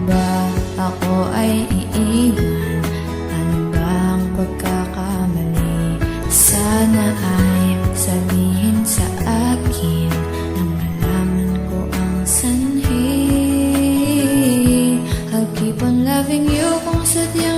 ba ako ay iiwan? Ano ba ang pagkakamali? Sana ay sabihin sa akin nang malaman ko ang sanhi. I'll keep on loving you kung sadyang